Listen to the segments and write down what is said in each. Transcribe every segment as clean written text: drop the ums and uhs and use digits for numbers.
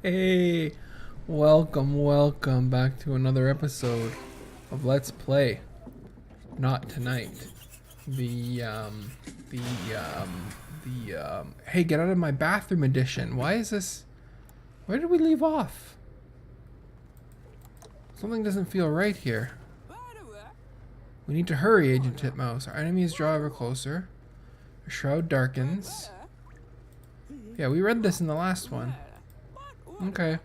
Hey, welcome back to another episode of Let's Play. Not tonight. Hey, get out of my bathroom edition. Why is this? Where did we leave off? Something doesn't feel right here. We need to hurry, Agent Titmouse. Our enemies draw ever closer. The shroud darkens. Yeah, we read this in the last one. Okay.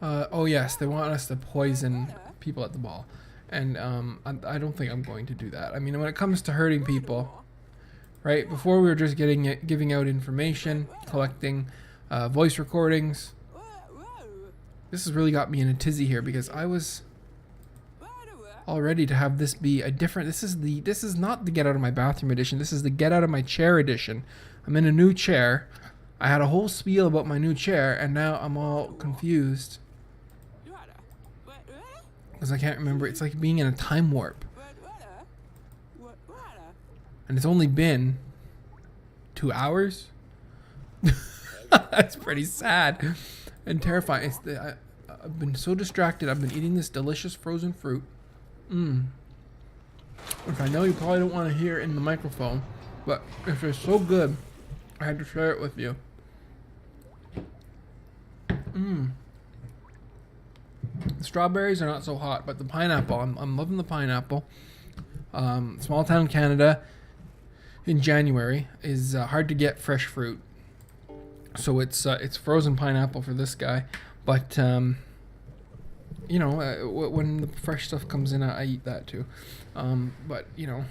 Oh yes, they want us to poison people at the ball. And I don't think I'm going to do that. I mean, when it comes to hurting people, right? Before we were just giving out information, collecting voice recordings. This has really got me in a tizzy here because I was all ready to have this be a different. This is not the get out of my bathroom edition. This is the get out of my chair edition. I'm in a new chair. I had a whole spiel about my new chair, and now I'm all confused because I can't remember. It's like being in a time warp, and it's only been 2 hours. That's pretty sad and terrifying. I've been so distracted. I've been eating this delicious frozen fruit. Which I know you probably don't want to hear in the microphone, but it's just so good, I had to share it with you. The strawberries are not so hot, but the pineapple, I'm loving the pineapple. Small town Canada in January is hard to get fresh fruit, so it's frozen pineapple for this guy. But you know, when the fresh stuff comes in, I eat that too. But you know,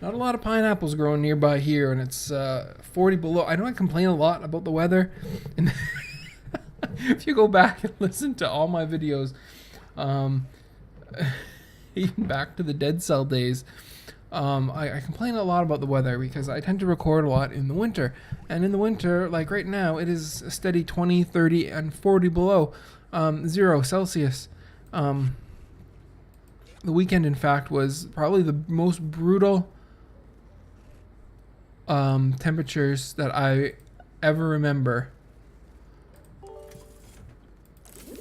not a lot of pineapples growing nearby here, and it's 40 below. I know I complain a lot about the weather, and if you go back and listen to all my videos, even back to the Dead Cell days, I complain a lot about the weather because I tend to record a lot in the winter. And in the winter, like right now, it is a steady 20, 30, and 40 below 0 Celsius. The weekend, in fact, was probably the most brutal temperatures that I ever remember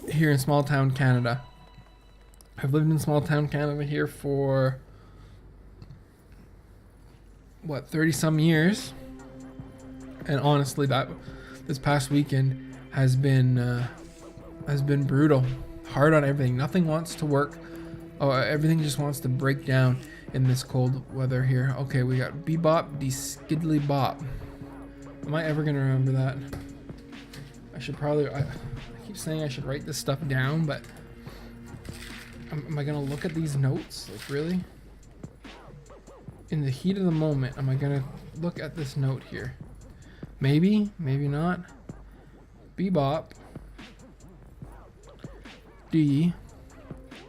here in small town Canada. I've lived in small town Canada here for what, 30 some years, and honestly, that this past weekend has been brutal. Hard on everything. Nothing wants to work. Oh, everything just wants to break down in this cold weather here. Okay, we got Bebop de Skidly Bop. Am I ever gonna remember that? I should probably. I keep saying I should write this stuff down, but am I gonna look at these notes? Like, really? In the heat of the moment, am I gonna look at this note here? Maybe, maybe not. Bebop D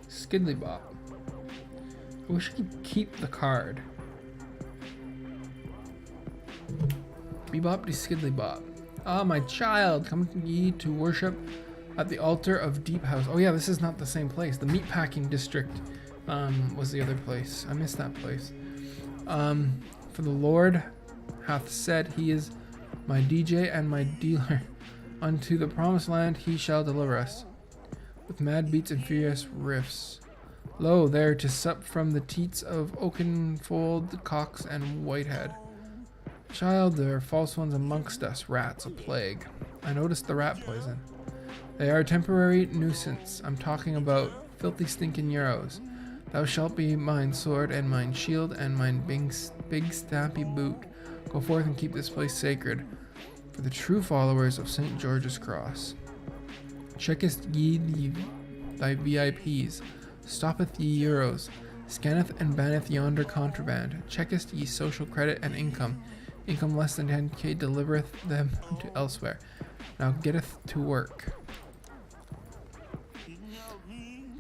Skidly Bop. I wish I could keep the card. Bebop de Skidly Bop. Ah, my child, come ye to worship at the altar of Deep House. Oh yeah, this is not the same place. The Meatpacking District was the other place. I missed that place. For the Lord hath said, he is my DJ and my dealer. Unto the promised land he shall deliver us, with mad beats and furious riffs. Lo, there to sup from the teats of Oakenfold, Cox, and Whitehead. Child, there are false ones amongst us, rats, a plague. I noticed the rat poison. They are a temporary nuisance. I'm talking about filthy stinking euros. Thou shalt be mine sword and mine shield and mine big stampy boot. Go forth and keep this place sacred for the true followers of St. George's Cross. Checkest ye thy VIPs, stoppeth ye euros, scanneth and banneth yonder contraband. Checkest ye social credit and income less than 10k delivereth them to elsewhere. Now getteth to work.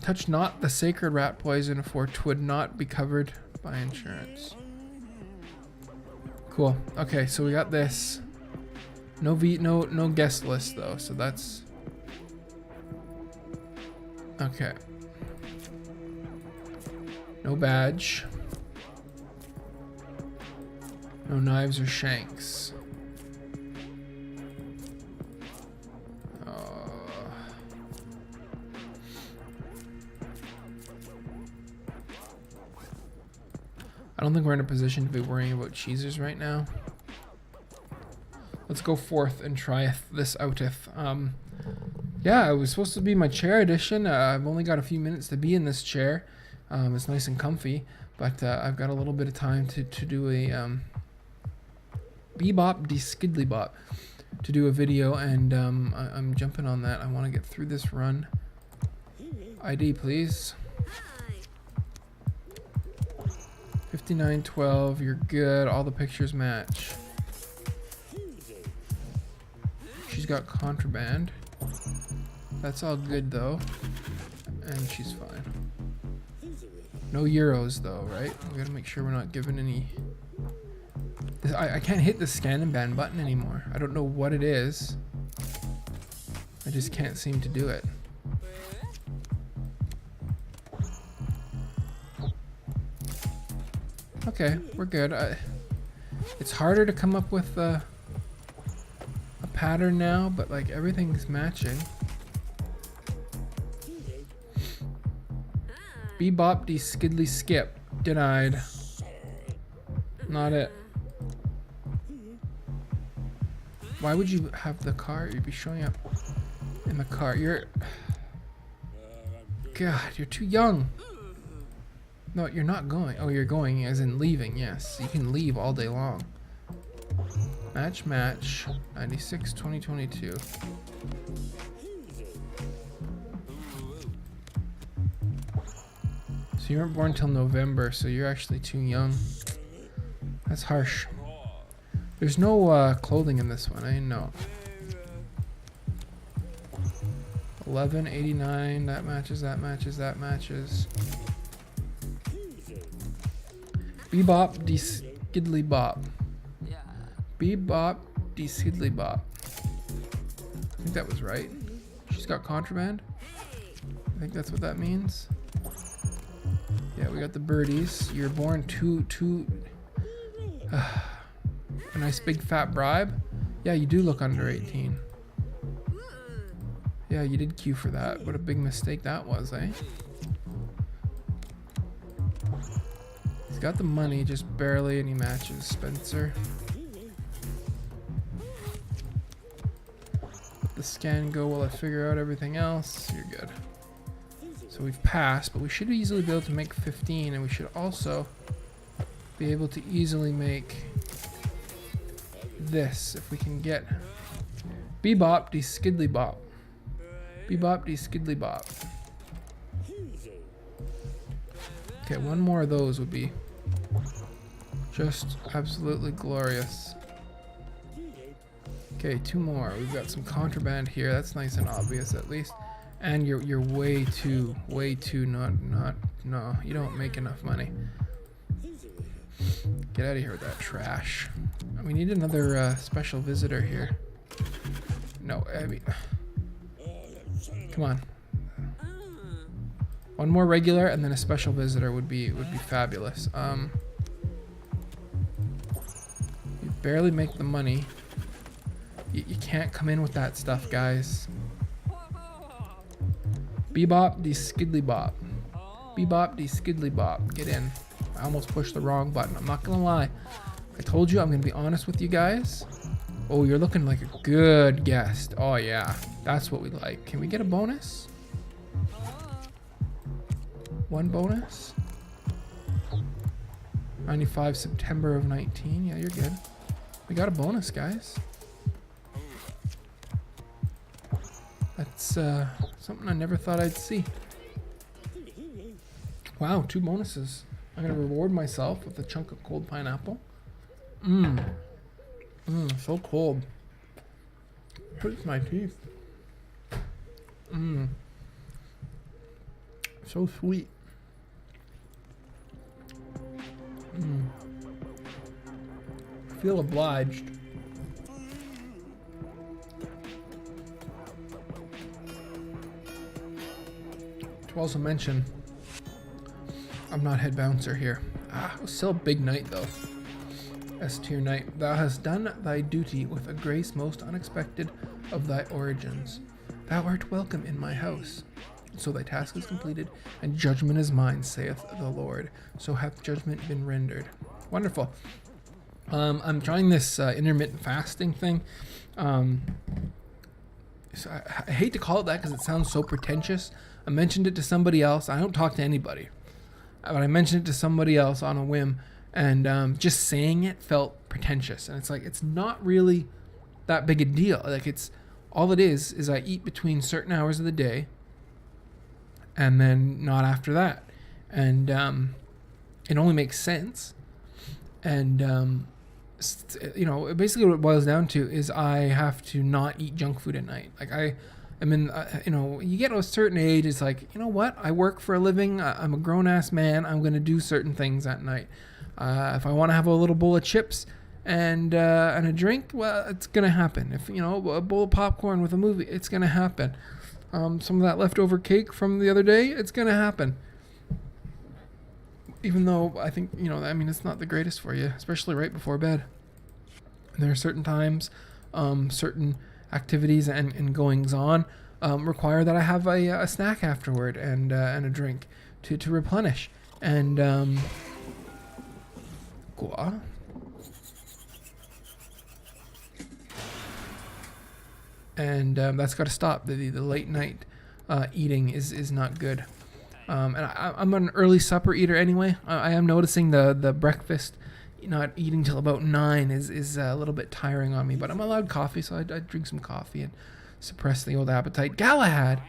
Touch not the sacred rat poison, for 'twould not be covered by insurance. Cool. Okay, so we got this. No guest list though, so that's okay. No badge. No knives or shanks. I don't think we're in a position to be worrying about cheesers right now. Let's go forth and try this outeth. Yeah, it was supposed to be my chair edition. I've only got a few minutes to be in this chair. It's nice and comfy, but I've got a little bit of time to do a bebop de skidly bop to do a video, and I'm jumping on that. I want to get through this run. ID, please. 5912, you're good. All the pictures match. She's got contraband. That's all good though. And she's fine. No euros though, right? We gotta make sure we're not giving any... I can't hit the scan and ban button anymore. I don't know what it is. I just can't seem to do it. Okay, we're good. It's harder to come up with a pattern now, but like everything's matching. Bebop de skidly skip. Denied. Not it. Why would you have the car? You'd be showing up in the car. You're... God, you're too young. No, you're not going. Oh, you're going as in leaving. Yes, you can leave all day long. Match, match. 96, 2022. So you weren't born till November, so you're actually too young. That's harsh. There's no clothing in this one, I know. 1189, that matches, that matches, that matches. Bebop de skidly bop. Bebop de skidly bop. I think that was right. She's got contraband. I think that's what that means. Yeah, we got the birdies. You're born a nice big fat bribe. Yeah, you do look under 18. Yeah, you did queue for that. What a big mistake that was, eh? He's got the money, just barely, and he matches Spencer. Let the scan go while I figure out everything else. You're good. So we've passed, but we should easily be able to make 15, and we should also be able to easily make this if we can get Bebop de skidly bop. Bebop de skidly bop. Okay, one more of those would be just absolutely glorious. Okay, two more. We've got some contraband here. That's nice and obvious at least. And you're way too no, you don't make enough money. Get out of here with that trash. We need another special visitor here. No, I mean, come on. One more regular and then a special visitor would be fabulous. You barely make the money. You can't come in with that stuff, guys. Bebop de skidly bop. Bebop de skidly bop. Get in. I almost pushed the wrong button. I'm not gonna lie. I told you I'm gonna be honest with you guys. Oh, you're looking like a good guest. Oh yeah, that's what we like. Can we get a bonus? One bonus? 95 September of 19. Yeah, you're good. We got a bonus, guys. That's something I never thought I'd see. Wow, 2 bonuses. I'm gonna reward myself with a chunk of cold pineapple. So cold. Hurts my teeth. So sweet. I feel obliged. To also mention, I'm not head bouncer here. It was still a big night though. S tier night. Thou hast done thy duty with a grace most unexpected of thy origins. Thou art welcome in my house. So thy task is completed, and judgment is mine, saith the Lord. So hath judgment been rendered. Wonderful. I'm trying this intermittent fasting thing. So I hate to call it that because it sounds so pretentious. I mentioned it to somebody else. I don't talk to anybody, but I mentioned it to somebody else on a whim, and just saying it felt pretentious. And it's like, it's not really that big a deal. Like, it's all it is I eat between certain hours of the day, and then not after that. And it only makes sense. And basically what it boils down to is I have to not eat junk food at night. Like, you get to a certain age, it's like, you know what? I work for a living. I'm a grown-ass man. I'm going to do certain things at night. If I want to have a little bowl of chips and a drink, well, it's going to happen. If, a bowl of popcorn with a movie, it's going to happen. Some of that leftover cake from the other day, it's going to happen. Even though I think, it's not the greatest for you, especially right before bed. And there are certain times, certain activities and goings on require that I have a snack afterward and a drink to replenish. And that's got to stop. The late night eating is not good. And I'm an early supper eater anyway. I am noticing the breakfast, not eating till about 9 is a little bit tiring on me. But I'm allowed coffee, so I drink some coffee and suppress the old appetite. Galahad,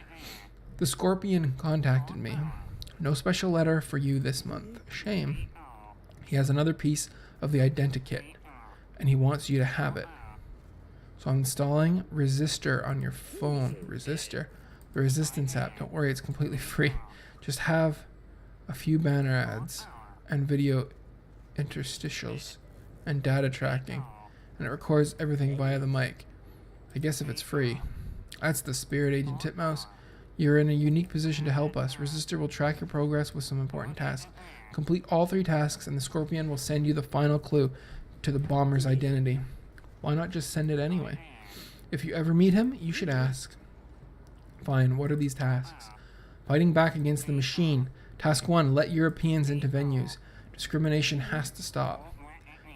the Scorpion, contacted me. No special letter for you this month. Shame. He has another piece of the identikit, and he wants you to have it. So I'm installing Resistor on your phone. Resistor, the Resistance app. Don't worry, it's completely free. Just have a few banner ads and video interstitials and data tracking, and it records everything via the mic. I guess if it's free. That's the spirit, Agent Titmouse. You're in a unique position to help us. Resistor will track your progress with some important tasks. Complete all 3 tasks, and the Scorpion will send you the final clue to the bomber's identity. Why not just send it anyway? If you ever meet him, you should ask. Fine, what are these tasks? Fighting back against the machine. Task 1, let Europeans into venues. Discrimination has to stop.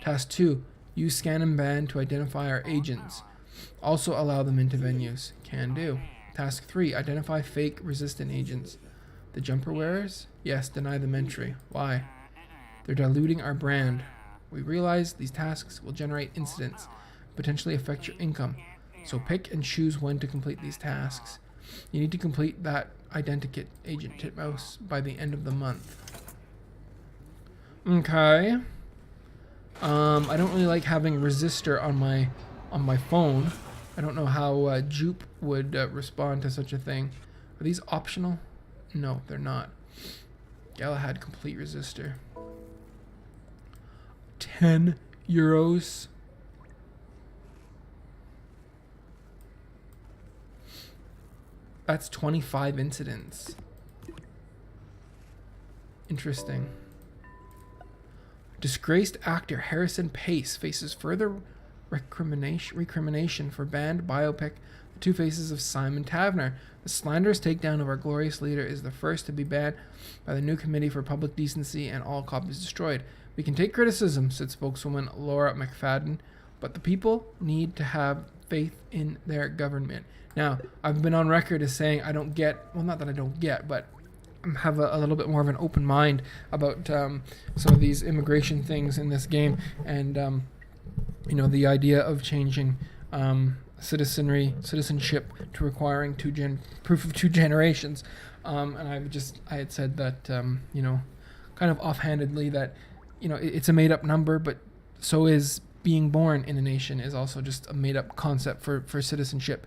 Task 2, use scan and ban to identify our agents. Also allow them into venues. Can do. Task 3, identify fake resistant agents. The jumper wearers? Yes, deny them entry. Why? They're diluting our brand. We realize these tasks will generate incidents, potentially affect your income. So pick and choose when to complete these tasks. You need to complete that identikit, Agent Titmouse, by the end of the month. Okay. I don't really like having Resistor on my phone. I don't know how Jupe would respond to such a thing. Are these optional? No, they're not. Galahad, complete Resistor. 10 euros. That's 25 incidents. Interesting. Disgraced actor Harrison Pace faces further recrimination for banned biopic The Two Faces of Simon Taverner. The slanderous takedown of our glorious leader is the first to be banned by the new Committee for Public Decency, and all copies destroyed. We can take criticism, said spokeswoman Laura McFadden, but the people need to have faith in their government. Now, I've been on record as saying I don't get, well, not that I don't get, but I have a little bit more of an open mind about some of these immigration things in this game, and the idea of changing citizenship to requiring proof of 2 generations. And I had said that kind of offhandedly that it's a made up number, but so is being born in a nation is also just a made up concept for citizenship.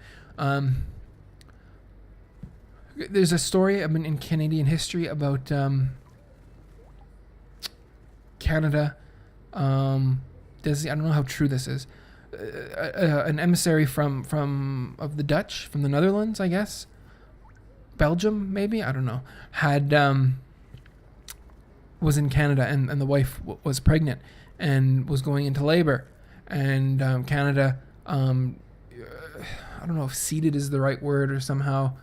There's a story in Canadian history about Canada. I don't know how true this is. An emissary from the Dutch, from the Netherlands, I guess, Belgium, maybe, I don't know, had was in Canada, and the wife was pregnant and was going into labor, and Canada, I don't know if ceded is the right word, or somehow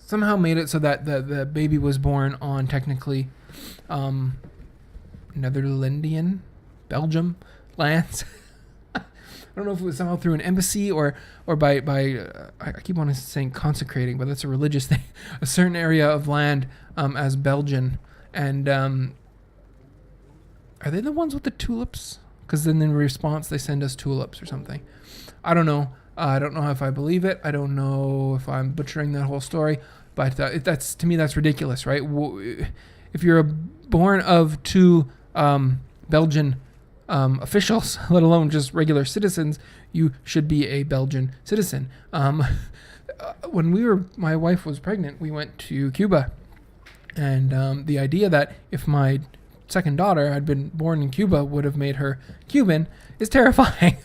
somehow made it so that the baby was born on technically Netherlandian, Belgium lands. I don't know if it was somehow through an embassy or by I keep on saying consecrating, but that's a religious thing. A certain area of land as Belgian. And are they the ones with the tulips? Because then in response they send us tulips or something. I don't know. I don't know if I believe it. I don't know if I'm butchering that whole story. But that's, to me, that's ridiculous, right? If you're born of two Belgian officials, let alone just regular citizens, you should be a Belgian citizen. When my wife was pregnant, we went to Cuba. And the idea that if my second daughter had been born in Cuba would have made her Cuban is terrifying.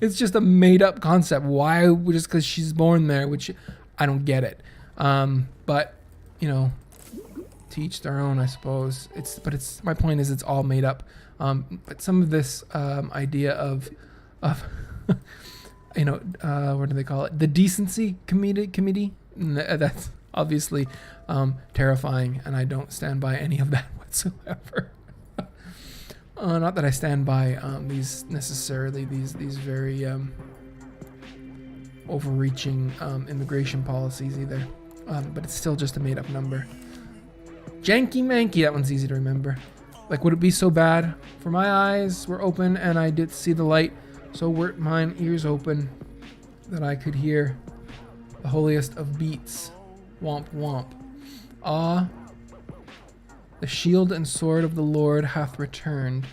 It's just a made-up concept. Why? Just because she's born there, which I don't get it. But, to each their own, I suppose. My point is it's all made up. But some of this idea of what do they call it? The decency committee. That's obviously terrifying, and I don't stand by any of that whatsoever. Not that I stand by these very overreaching immigration policies either. But it's still just a made-up number. Janky Manky, that one's easy to remember. Like, would it be so bad? For my eyes were open and I did see the light, so were mine ears open that I could hear the holiest of beats. Womp womp. Ah, the shield and sword of the Lord hath returned.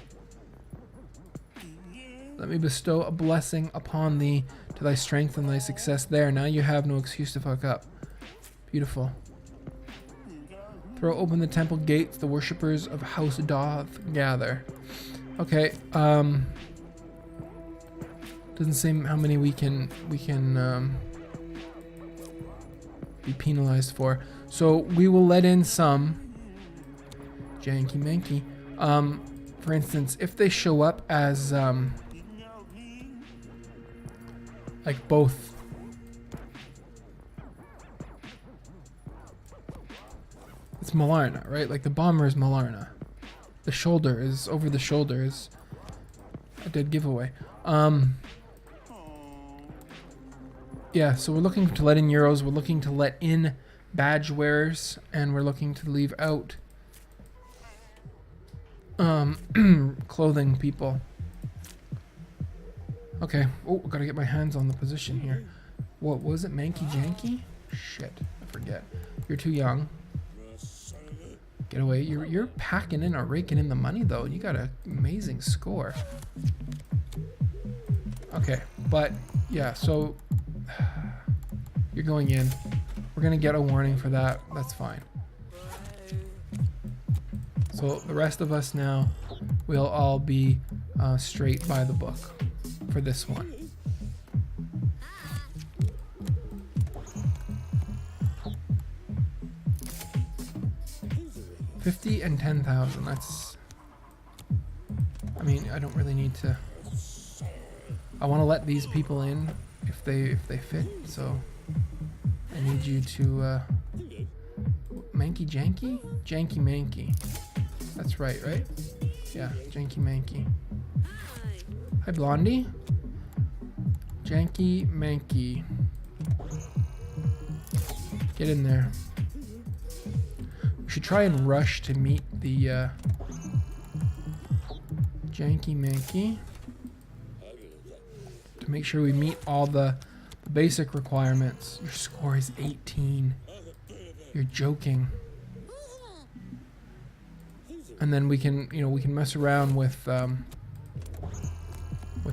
Let me bestow a blessing upon thee, to thy strength and thy success. There, now you have no excuse to fuck up. Beautiful. Throw open the temple gates, the worshippers of House doth gather. Okay, doesn't say how many we can be penalized for. So we will let in some. Janky Manky. For instance, if they show up as like both. It's Malarna, right? Like the bomber is Malarna. The shoulder is over the shoulder is a dead giveaway. Yeah, so we're looking to let in Euros, we're looking to let in badge wearers, and we're looking to leave out clothing people. Okay. Oh, I gotta get my hands on the position here. What was it? Manky Janky? Shit, I forget. You're too young. Get away. You're packing in or raking in the money though. You got an amazing score. Okay, but yeah, so you're going in. We're gonna get a warning for that. That's fine. So the rest of us now will all be straight by the book for this one. $50 and $10,000. That's. I mean, I don't really need to. I want to let these people in if they fit. So I need you to. Manky Janky? Janky Manky. That's right? Yeah, Janky Manky. Hi, Blondie. Janky Manky. Get in there. We should try and rush to meet the Janky Manky. To make sure we meet all the basic requirements. Your score is 18. You're joking. And then we can, we can mess around with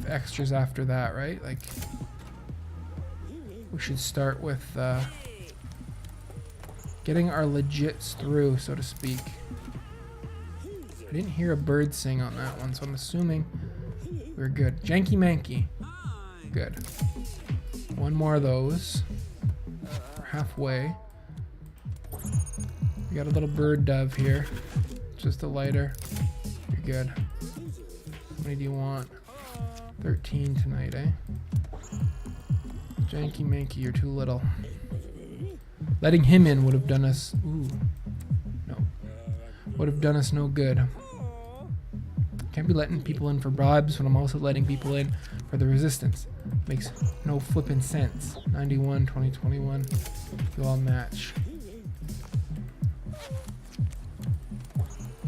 extras after that, right? Like, we should start with getting our legits through, so to speak. I didn't hear a bird sing on that one, so I'm assuming we're good. Janky Manky. Good. One more of those. We're halfway. We got a little bird dove here. Just a lighter. You're good. How many do you want? 13 tonight, eh? Janky Manky, you're too little. Letting him in would have done us... Ooh. No. Would have done us no good. Can't be letting people in for bribes when I'm also letting people in for the resistance. Makes no flipping sense. 91, 2021. You all match.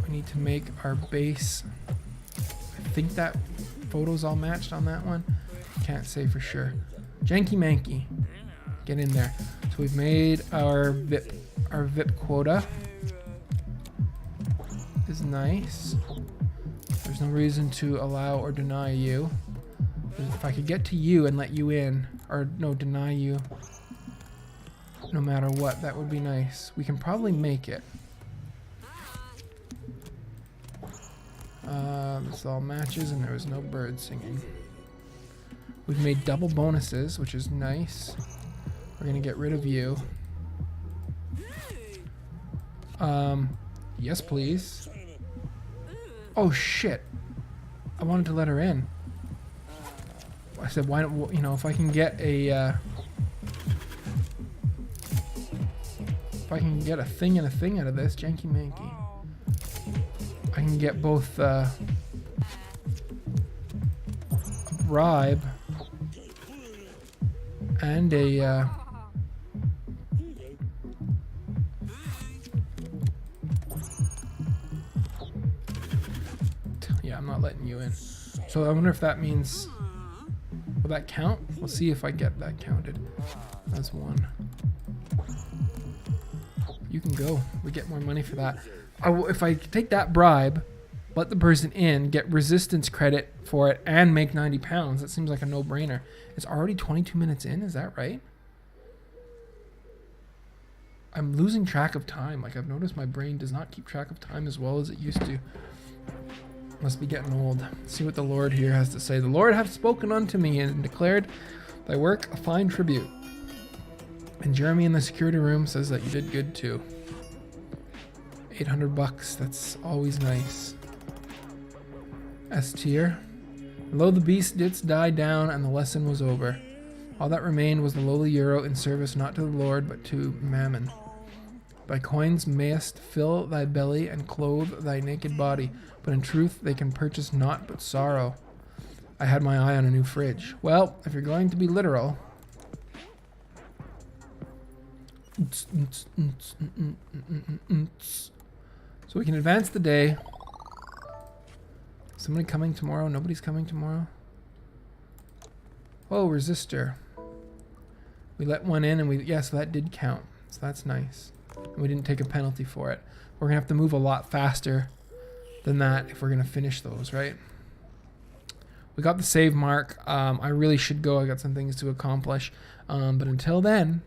We need to make our base. I think that photo's all matched on that one. Can't say for sure. Janky Manky. Get in there. So we've made our VIP quota. Is nice. There's no reason to allow or deny you. If I could get to you and let you in, or no, deny you, no matter what, that would be nice. We can probably make it. This all matches and there was no bird singing. We've made double bonuses, which is nice. We're gonna get rid of you. Yes, please. Oh shit! I wanted to let her in. I said, why don't you know if I can get a if I can get a thing and a thing out of this, Janky Manky. I can get both a bribe and a yeah, I'm not letting you in. So I wonder if that means, will that count? We'll see if I get that counted as one. You can go. We get more money for that. If I take that bribe, let the person in, get resistance credit for it, and make 90 pounds, that seems like a no-brainer. It's already 22 minutes in, is that right? I'm losing track of time. Like, I've noticed my brain does not keep track of time as well as it used to. Must be getting old. Let's see what the Lord here has to say. The Lord hath spoken unto me and declared thy work a fine tribute. And Jeremy in the security room says that you did good too. 800 bucks. That's always nice. S tier. Lo, the beast didst die down, and the lesson was over. All that remained was the lowly euro in service not to the Lord, but to mammon. Thy coins mayest fill thy belly and clothe thy naked body, but in truth they can purchase naught but sorrow. I had my eye on a new fridge. Well, if you're going to be literal... So we can advance the day. Somebody coming tomorrow? Nobody's coming tomorrow? Oh, resistor. We let one in and we... Yeah, so that did count. So that's nice. And we didn't take a penalty for it. We're going to have to move a lot faster than that if we're going to finish those, right? We got the save mark. I really should go. I got some things to accomplish. But until then...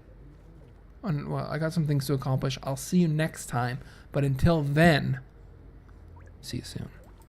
Well, I got some things to accomplish. I'll see you next time. But until then... See you soon.